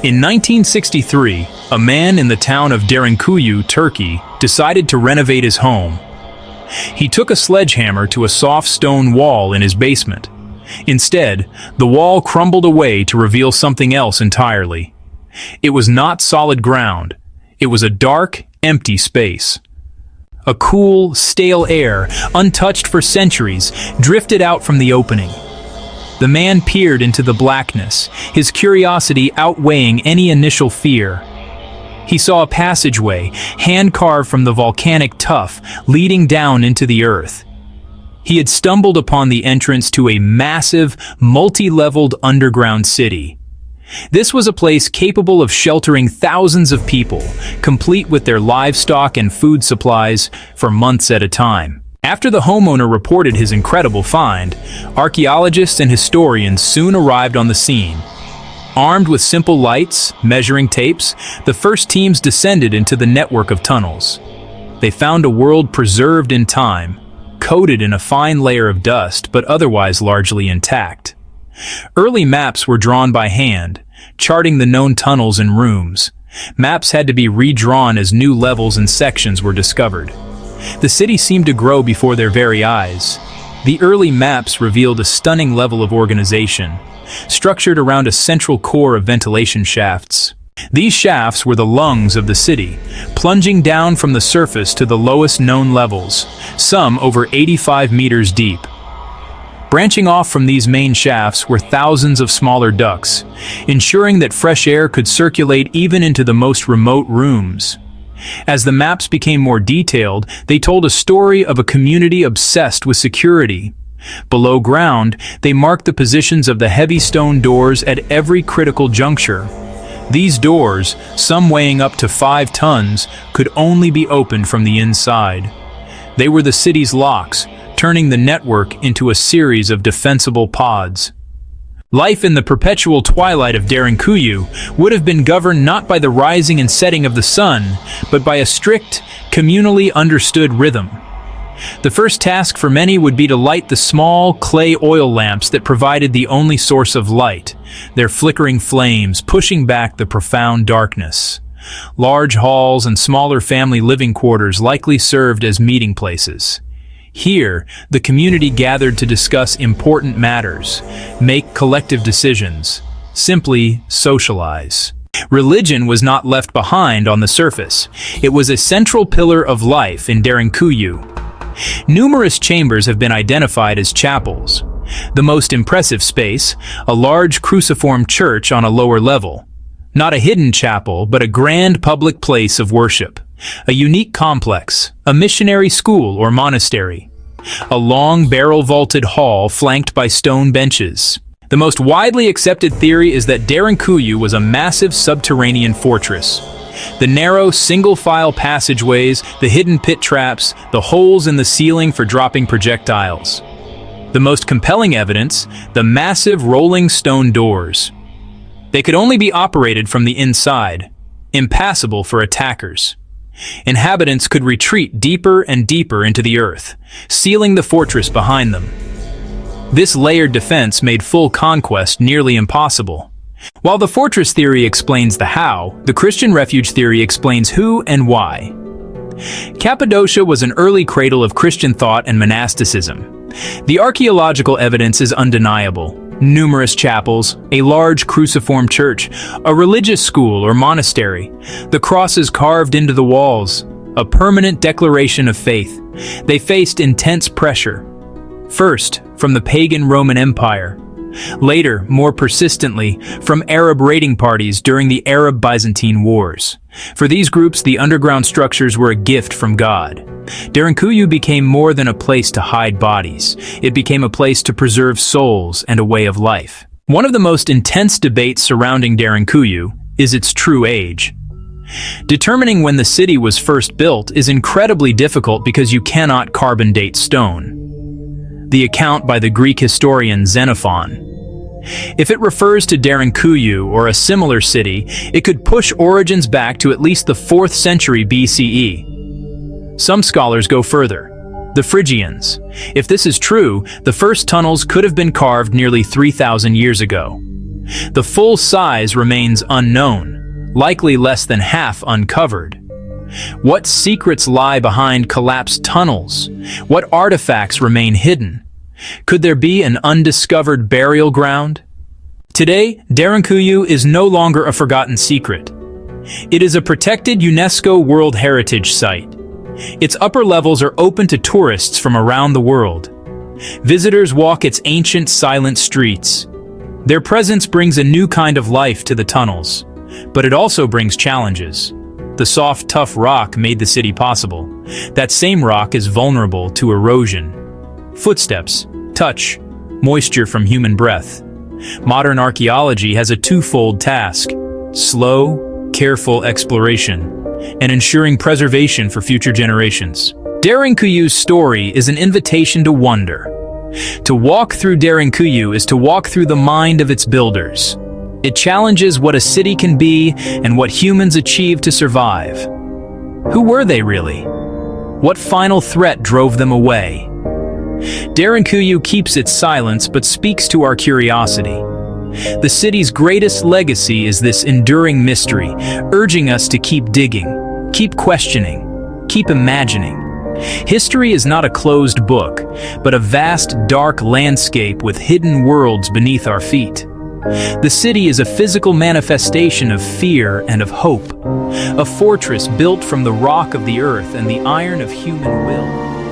In 1963, a man in the town of Derinkuyu, Turkey, decided to renovate his home. He took a sledgehammer to a soft stone wall in his basement. Instead, the wall crumbled away to reveal something else entirely. It was not solid ground. It was a dark, empty space. A cool, stale air, untouched for centuries, drifted out from the opening. The man peered into the blackness, his curiosity outweighing any initial fear. He saw a passageway, hand-carved from the volcanic tuff, leading down into the earth. He had stumbled upon the entrance to a massive, multi-leveled underground city. This was a place capable of sheltering thousands of people, complete with their livestock and food supplies for months at a time. After the homeowner reported his incredible find, archaeologists and historians soon arrived on the scene. Armed with simple lights, measuring tapes, the first teams descended into the network of tunnels. They found a world preserved in time, coated in a fine layer of dust, but otherwise largely intact. Early maps were drawn by hand, charting the known tunnels and rooms. Maps had to be redrawn as new levels and sections were discovered. The city seemed to grow before their very eyes. The early maps revealed a stunning level of organization, structured around a central core of ventilation shafts. These shafts were the lungs of the city, plunging down from the surface to the lowest known levels, some over 85 meters deep. Branching off from these main shafts were thousands of smaller ducts, ensuring that fresh air could circulate even into the most remote rooms. As the maps became more detailed, they told a story of a community obsessed with security. Below ground, they marked the positions of the heavy stone doors at every critical juncture. These doors, some weighing up to 5 tons, could only be opened from the inside. They were the city's locks, turning the network into a series of defensible pods. Life in the perpetual twilight of Derinkuyu would have been governed not by the rising and setting of the sun, but by a strict, communally understood rhythm. The first task for many would be to light the small clay oil lamps that provided the only source of light, their flickering flames pushing back the profound darkness. Large halls and smaller family living quarters likely served as meeting places. Here, the community gathered to discuss important matters, make collective decisions, simply socialize. Religion was not left behind on the surface. It was a central pillar of life in Derinkuyu. Numerous chambers have been identified as chapels. The most impressive space, a large cruciform church on a lower level. Not a hidden chapel, but a grand public place of worship. A unique complex, a missionary school or monastery. A long barrel-vaulted hall flanked by stone benches. The most widely accepted theory is that Derinkuyu was a massive subterranean fortress. The narrow, single-file passageways, the hidden pit traps, the holes in the ceiling for dropping projectiles. The most compelling evidence, the massive rolling stone doors. They could only be operated from the inside, impassable for attackers. Inhabitants could retreat deeper and deeper into the earth, sealing the fortress behind them. This layered defense made full conquest nearly impossible. While the fortress theory explains the how, the Christian refuge theory explains who and why. Cappadocia was an early cradle of Christian thought and monasticism. The archaeological evidence is undeniable. Numerous chapels, a large cruciform church, a religious school or monastery, the crosses carved into the walls, a permanent declaration of faith. They faced intense pressure. First, from the pagan Roman Empire. Later, more persistently, from Arab raiding parties during the Arab-Byzantine Wars. For these groups, the underground structures were a gift from God. Derinkuyu became more than a place to hide bodies. It became a place to preserve souls and a way of life. One of the most intense debates surrounding Derinkuyu is its true age. Determining when the city was first built is incredibly difficult because you cannot carbon date stone. The account by the Greek historian Xenophon. If it refers to Derinkuyu or a similar city, it could push origins back to at least the 4th century BCE. Some scholars go further. The Phrygians. If this is true, the first tunnels could have been carved nearly 3,000 years ago. The full size remains unknown, likely less than half uncovered. What secrets lie behind collapsed tunnels? What artifacts remain hidden? Could there be an undiscovered burial ground? Today, Derinkuyu is no longer a forgotten secret. It is a protected UNESCO World Heritage Site. Its upper levels are open to tourists from around the world. Visitors walk its ancient, silent streets. Their presence brings a new kind of life to the tunnels, but it also brings challenges. The soft, tough rock made the city possible. That same rock is vulnerable to erosion. Footsteps, touch, moisture from human breath. Modern archaeology has a twofold task: slow, careful exploration, and ensuring preservation for future generations. Derinkuyu's story is an invitation to wonder. To walk through Derinkuyu is to walk through the mind of its builders. It challenges what a city can be and what humans achieve to survive. Who were they really? What final threat drove them away? Derinkuyu keeps its silence but speaks to our curiosity. The city's greatest legacy is this enduring mystery, urging us to keep digging, keep questioning, keep imagining. History is not a closed book, but a vast, dark landscape with hidden worlds beneath our feet. The city is a physical manifestation of fear and of hope, a fortress built from the rock of the earth and the iron of human will.